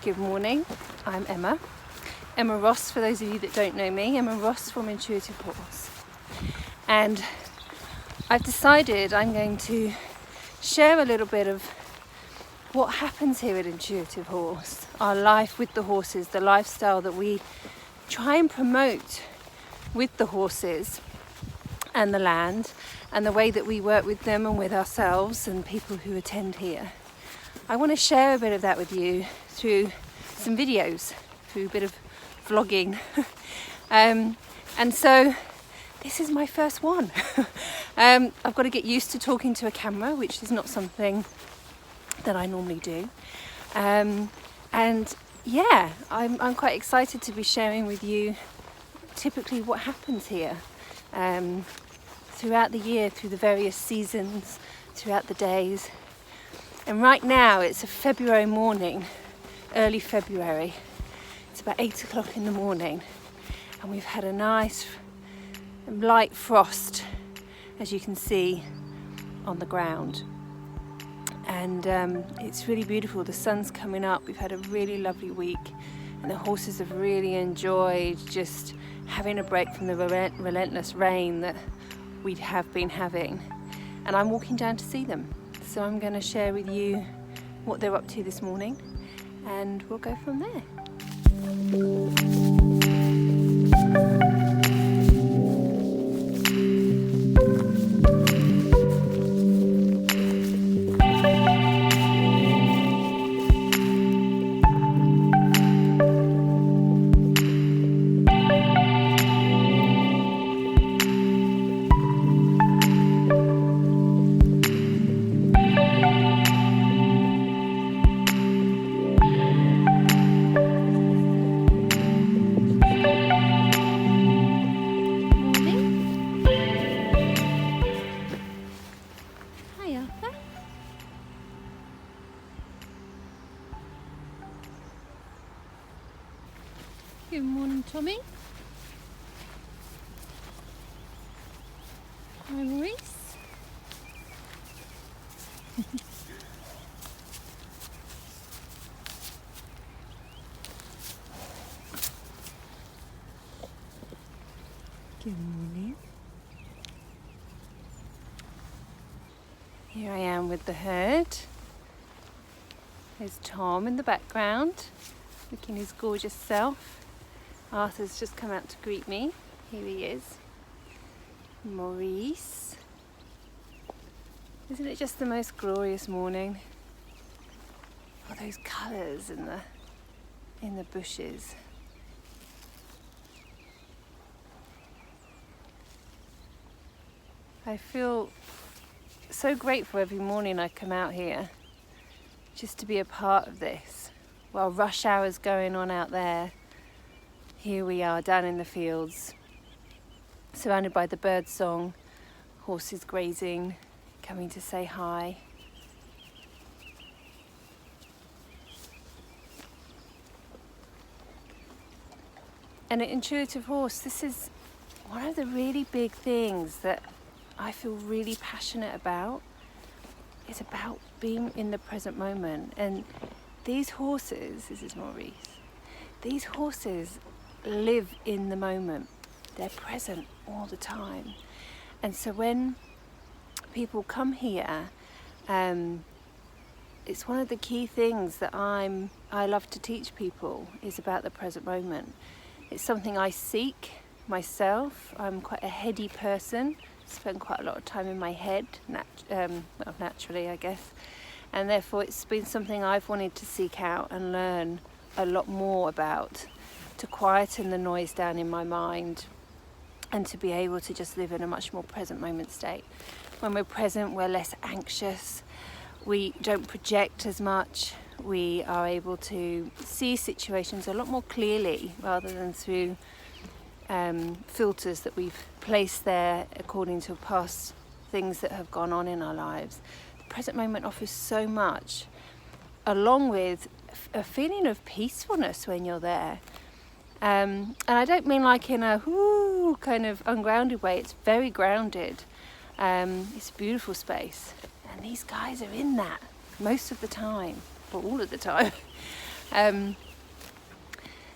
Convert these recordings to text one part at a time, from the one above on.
Good morning, I'm Emma Ross, for those of you that don't know me. Emma Ross from Intuitive Horse, and I've decided I'm going to share a little bit of what happens here at Intuitive Horse, our life with the horses, the lifestyle that we try and promote with the horses and the land, and the way that we work with them and with ourselves and people who attend here. I want to share a bit of that with you through some videos, through a bit of vlogging. And so this is my first one. I've got to get used to talking to a camera, which is not something that I normally do. And yeah, I'm quite excited to be sharing with you typically what happens here throughout the year, through the various seasons, throughout the days. And right now it's a February morning, early February. It's about 8 o'clock in the morning, and we've had a nice light frost, as you can see on the ground. And it's really beautiful. The sun's coming up. We've had a really lovely week, and the horses have really enjoyed just having a break from the relentless rain that we have been having. And I'm walking down to see them. So I'm going to share with you what they're up to this morning, and we'll go from there. Good morning, Tommy. Hi, Maurice. Good morning. Here I am with the herd. There's Tom in the background, looking his gorgeous self. Arthur's just come out to greet me. Here he is. Maurice. Isn't it just the most glorious morning? All those colours in the bushes. I feel so grateful every morning I come out here just to be a part of this. While rush hour's going on out there, here we are down in the fields, surrounded by the bird song, horses grazing, coming to say hi. And at Intuitive Horse, this is one of the really big things that I feel really passionate about. It's about being in the present moment. And these horses, this is Maurice, these horses live in the moment. They're present all the time. And so when people come here, it's one of the key things that I love to teach people is about the present moment. It's something I seek myself. I'm quite a heady person. Spend quite a lot of time in my head, naturally, I guess. And therefore it's been something I've wanted to seek out and learn a lot more about, to quieten the noise down in my mind and to be able to just live in a much more present moment state. When we're present, we're less anxious, we don't project as much, we are able to see situations a lot more clearly rather than through filters that we've placed there according to past things that have gone on in our lives. The present moment offers so much, along with a feeling of peacefulness when you're there. And I don't mean like in a whoo kind of ungrounded way. It's very grounded. It's a beautiful space, and these guys are in that most of the time, or all of the time.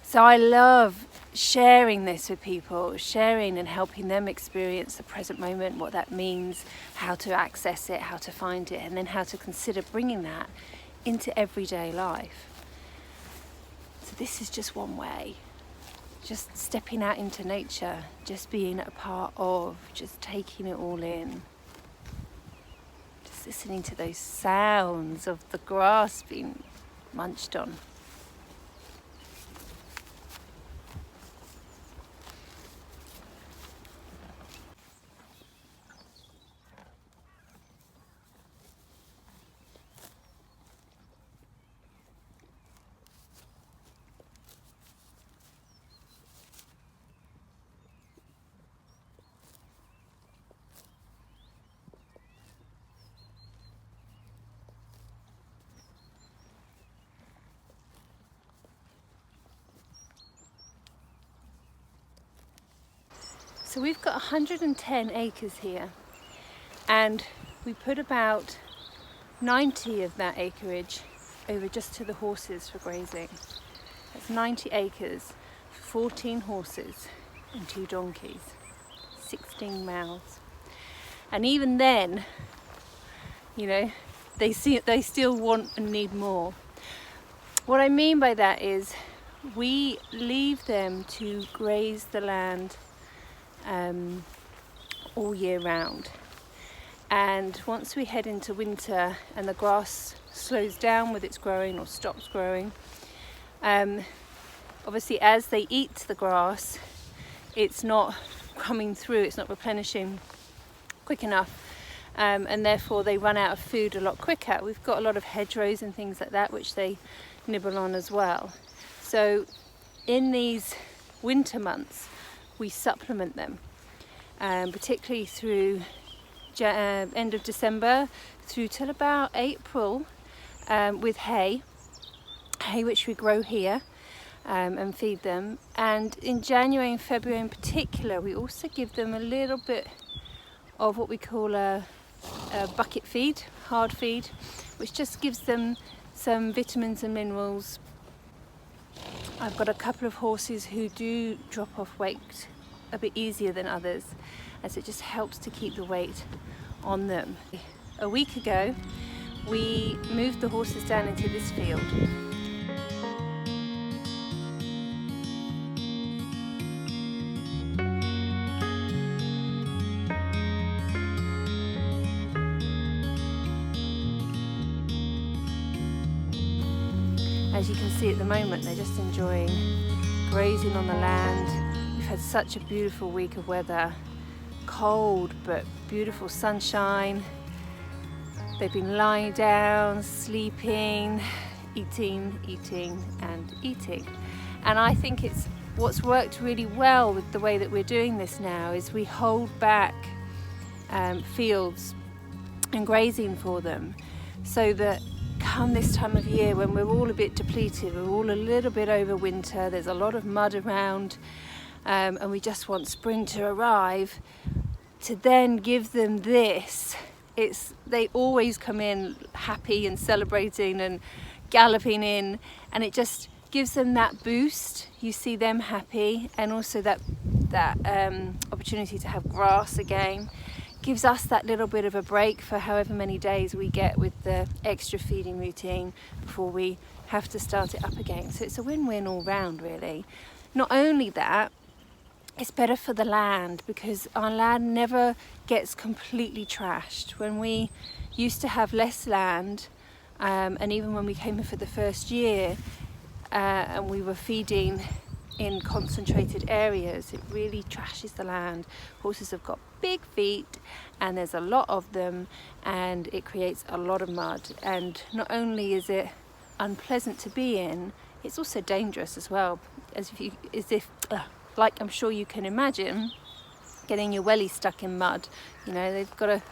So I love sharing this with people, sharing and helping them experience the present moment, what that means, how to access it, how to find it, and then how to consider bringing that into everyday life. So this is just one way, just stepping out into nature, just being a part of, just taking it all in, just listening to those sounds of the grass being munched on. So we've got 110 acres here, and we put about 90 of that acreage over just to the horses for grazing. That's 90 acres, 14 horses and 2 donkeys, 16 mouths. And even then, you know, they still want and need more. What I mean by that is we leave them to graze the land all year round, and once we head into winter and the grass slows down with its growing or stops growing, obviously as they eat the grass, it's not coming through, it's not replenishing quick enough, and therefore they run out of food a lot quicker. We've got a lot of hedgerows and things like that which they nibble on as well. So in these winter months we supplement them, particularly through end of December through till about April, with hay which we grow here and feed them. And in January and February in particular, we also give them a little bit of what we call a bucket feed, hard feed, which just gives them some vitamins and minerals. I've got a couple of horses who do drop off weight a bit easier than others, as it just helps to keep the weight on them. A week ago we moved the horses down into this field. As you can see at the moment, they're just enjoying grazing on the land. We've had such a beautiful week of weather, cold but beautiful sunshine. They've been lying down, sleeping, eating and eating. And I think it's what's worked really well with the way that we're doing this now is we hold back fields and grazing for them, so that come this time of year when we're all a bit depleted, we're all a little bit over winter, there's a lot of mud around, and we just want spring to arrive, to then give them this. They always come in happy and celebrating and galloping in, and it just gives them that boost. You see them happy, and also that opportunity to have grass again. Gives us that little bit of a break for however many days we get with the extra feeding routine before we have to start it up again. So it's a win-win all round, really. Not only that, it's better for the land, because our land never gets completely trashed. When we used to have less land, and even when we came in for the first year, and we were feeding in concentrated areas, it really trashes the land. Horses have got big feet and there's a lot of them, and it creates a lot of mud. And not only is it unpleasant to be in, it's also dangerous as well, like I'm sure you can imagine, getting your welly stuck in mud. You know, they've got to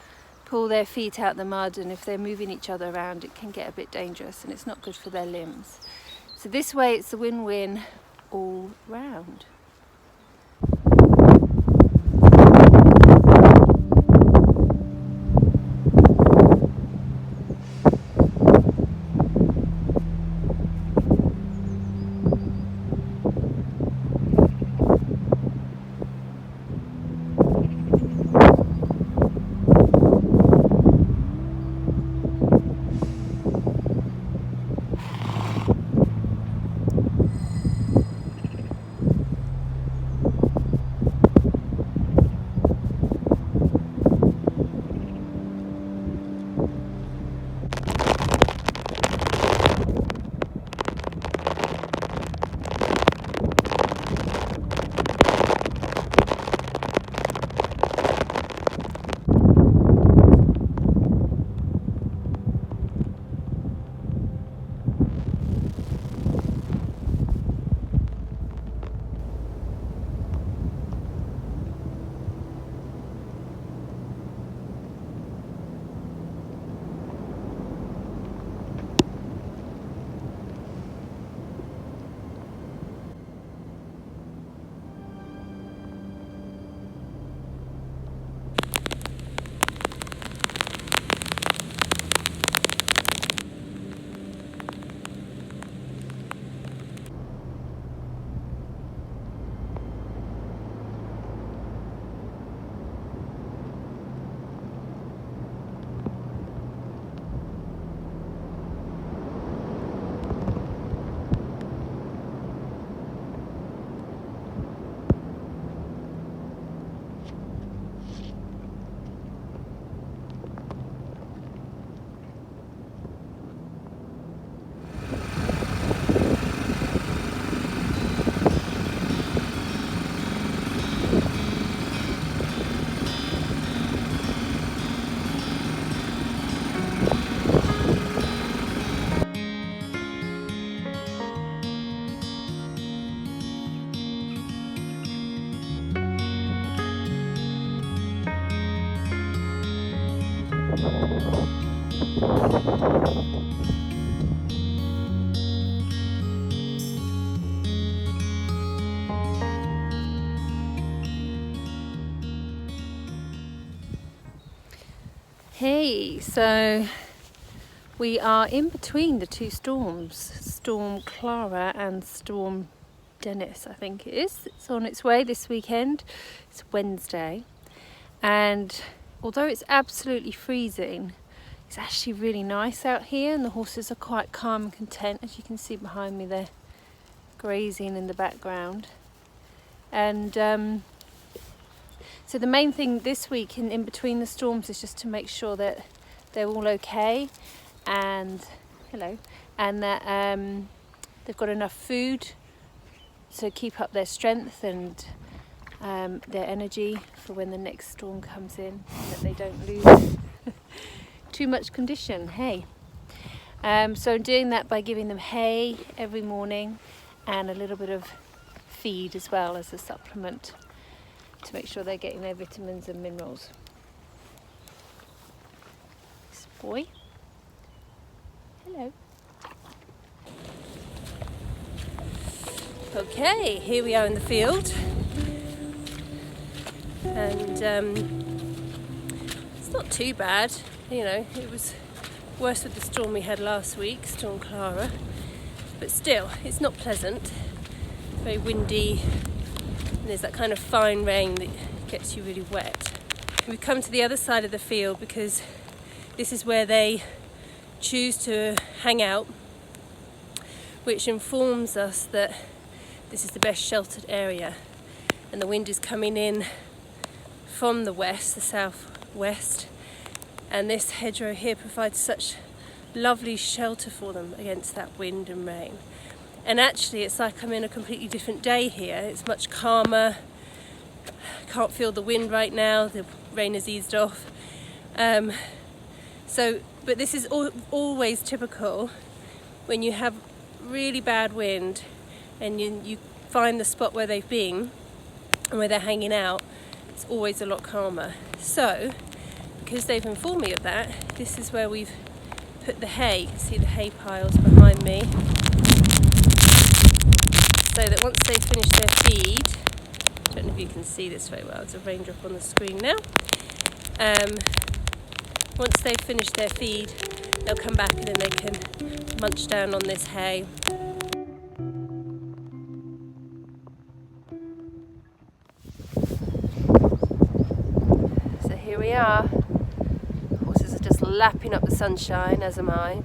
pull their feet out the mud, and if they're moving each other around, it can get a bit dangerous and it's not good for their limbs. So this way it's a win-win all round. Hey, so we are in between the two storms, Storm Clara and Storm Dennis, I think it is. It's on its way this weekend. It's Wednesday, and although it's absolutely freezing, it's actually really nice out here, and the horses are quite calm and content, as you can see behind me. They're grazing in the background, and so the main thing this week in between the storms is just to make sure that they're all okay, and and that they've got enough food to keep up their strength and their energy for when the next storm comes in, and that they don't lose too much condition. Hay. So I'm doing that by giving them hay every morning and a little bit of feed as well as a supplement, to make sure they're getting their vitamins and minerals. This boy. Hello. Okay, here we are in the field, and it's not too bad. It was worse with the storm we had last week, Storm Clara, but still, it's not pleasant. Very windy. There's that kind of fine rain that gets you really wet. We've come to the other side of the field because this is where they choose to hang out, which informs us that this is the best sheltered area, and the wind is coming in from the west, the southwest, and this hedgerow here provides such lovely shelter for them against that wind and rain. And actually it's like I'm in a completely different day here. It's much calmer. Can't feel the wind right now. The rain has eased off. But this is always typical when you have really bad wind and you find the spot where they've been and where they're hanging out. It's always a lot calmer. So, because they've informed me of that, this is where we've put the hay. You can see the hay piles behind me. So that once they finish their feed, I don't know if you can see this very well, there's a raindrop on the screen now. Once they've finished their feed, they'll come back and then they can munch down on this hay. So here we are. Horses are just lapping up the sunshine, as am I.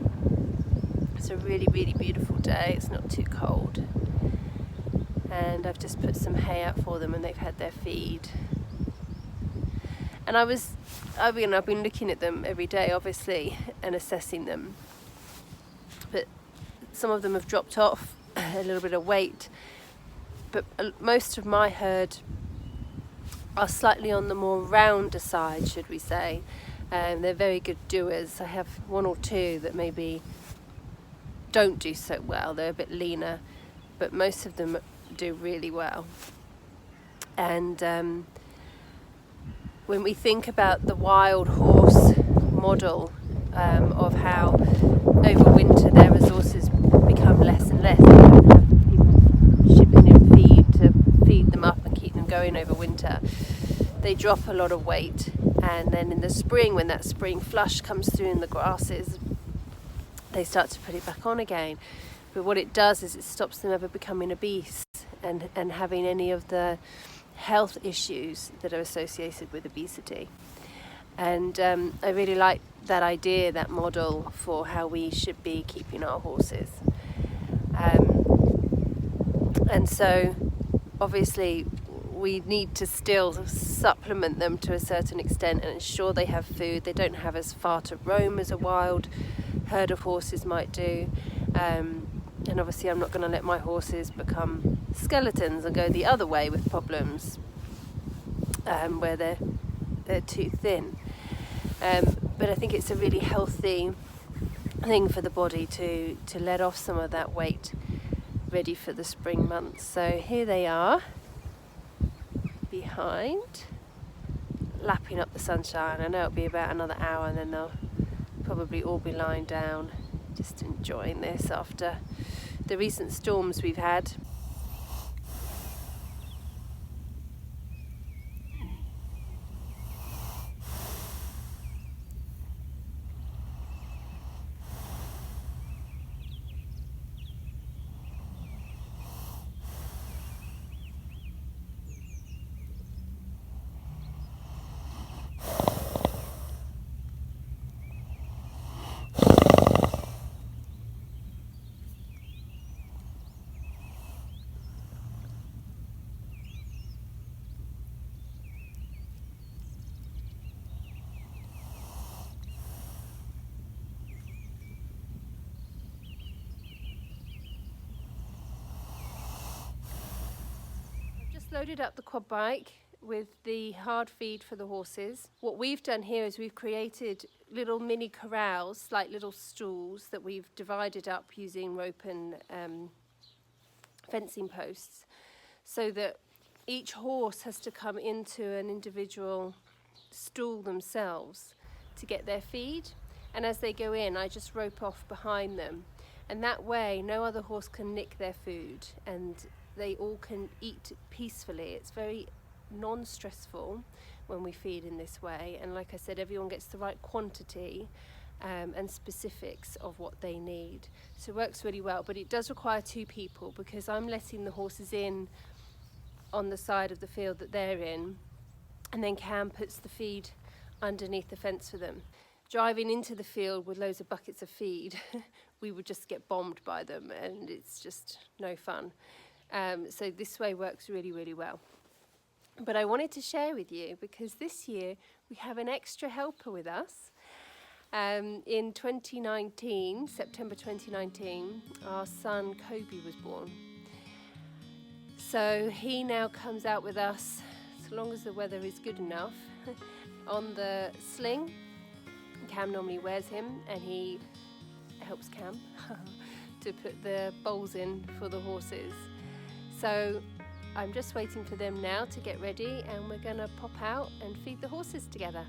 It's a really, really beautiful day. It's not too cold. And I've just put some hay out for them, and they've had their feed. And I've been looking at them every day, obviously, and assessing them. But some of them have dropped off a little bit of weight. But most of my herd are slightly on the more rounder side, should we say. They're very good doers. I have one or two that maybe don't do so well. They're a bit leaner, but most of them do really well. And when we think about the wild horse model of how over winter their resources become less and less, they don't have people shipping in feed to feed them up and keep them going over winter. They drop a lot of weight, and then in the spring, when that spring flush comes through in the grasses, they start to put it back on again. But what it does is it stops them ever becoming obese and having any of the health issues that are associated with obesity. And I really like that idea, that model for how we should be keeping our horses. And so obviously we need to still supplement them to a certain extent and ensure they have food. They don't have as far to roam as a wild herd of horses might do. And obviously I'm not going to let my horses become skeletons and go the other way with problems where they're too thin. But I think it's a really healthy thing for the body to let off some of that weight, ready for the spring months. So here they are behind, lapping up the sunshine. I know it'll be about another hour and then they'll probably all be lying down, just enjoying this after the recent storms we've had. Loaded up the quad bike with the hard feed for the horses. What we've done here is we've created little mini corrals, like little stalls that we've divided up using rope and fencing posts, so that each horse has to come into an individual stall themselves to get their feed, and as they go in I just rope off behind them, and that way no other horse can nick their food and they all can eat peacefully. It's very non-stressful when we feed in this way, and like I said, everyone gets the right quantity and specifics of what they need. So it works really well, but it does require two people because I'm letting the horses in on the side of the field that they're in, and then Cam puts the feed underneath the fence for them. Driving into the field with loads of buckets of feed, we would just get bombed by them and it's just no fun. So this way works really, really well. But I wanted to share with you because this year we have an extra helper with us. In 2019, September 2019, our son Kobe was born. So he now comes out with us, so long as the weather is good enough, on the sling. Cam normally wears him and he helps Cam to put the bowls in for the horses. So I'm just waiting for them now to get ready and we're going to pop out and feed the horses together.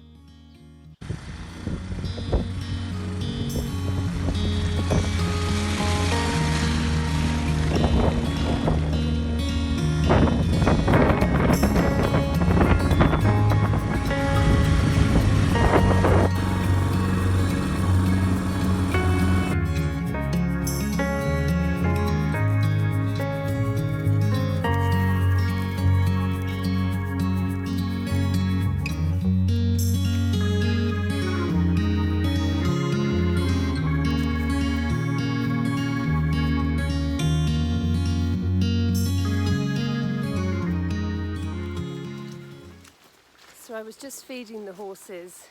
So I was just feeding the horses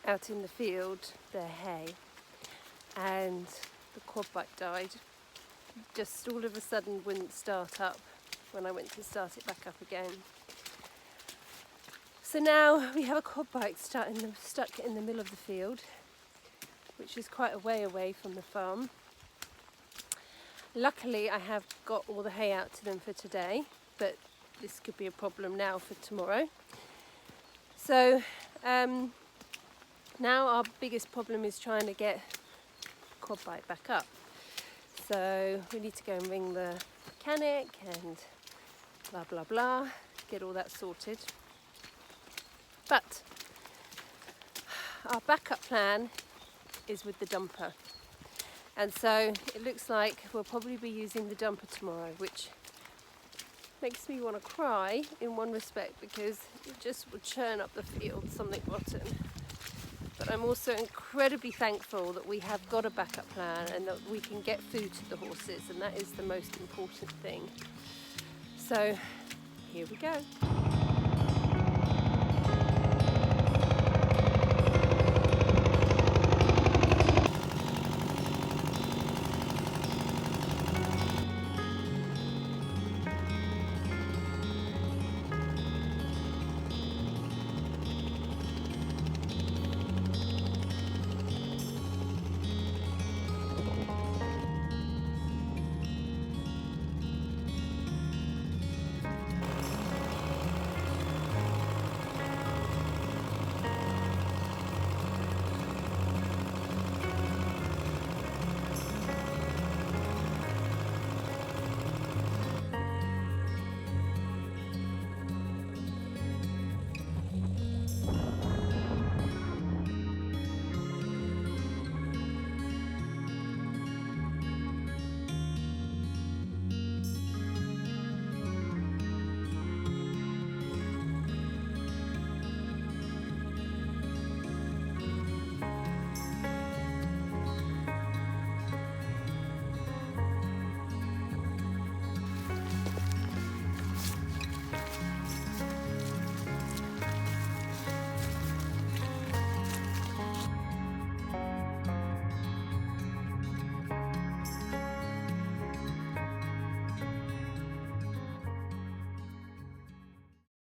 out in the field their hay, and the quad bike died. Just all of a sudden wouldn't start up when I went to start it back up again. So now we have a quad bike stuck in the middle of the field, which is quite a way away from the farm. Luckily I have got all the hay out to them for today, but this could be a problem now for tomorrow. So now our biggest problem is trying to get the quad bike back up. So we need to go and ring the mechanic and blah blah blah, get all that sorted. But our backup plan is with the dumper. And so it looks like we'll probably be using the dumper tomorrow, which makes me want to cry in one respect because it just would churn up the field, something rotten. But I'm also incredibly thankful that we have got a backup plan and that we can get food to the horses, and that is the most important thing. So here we go.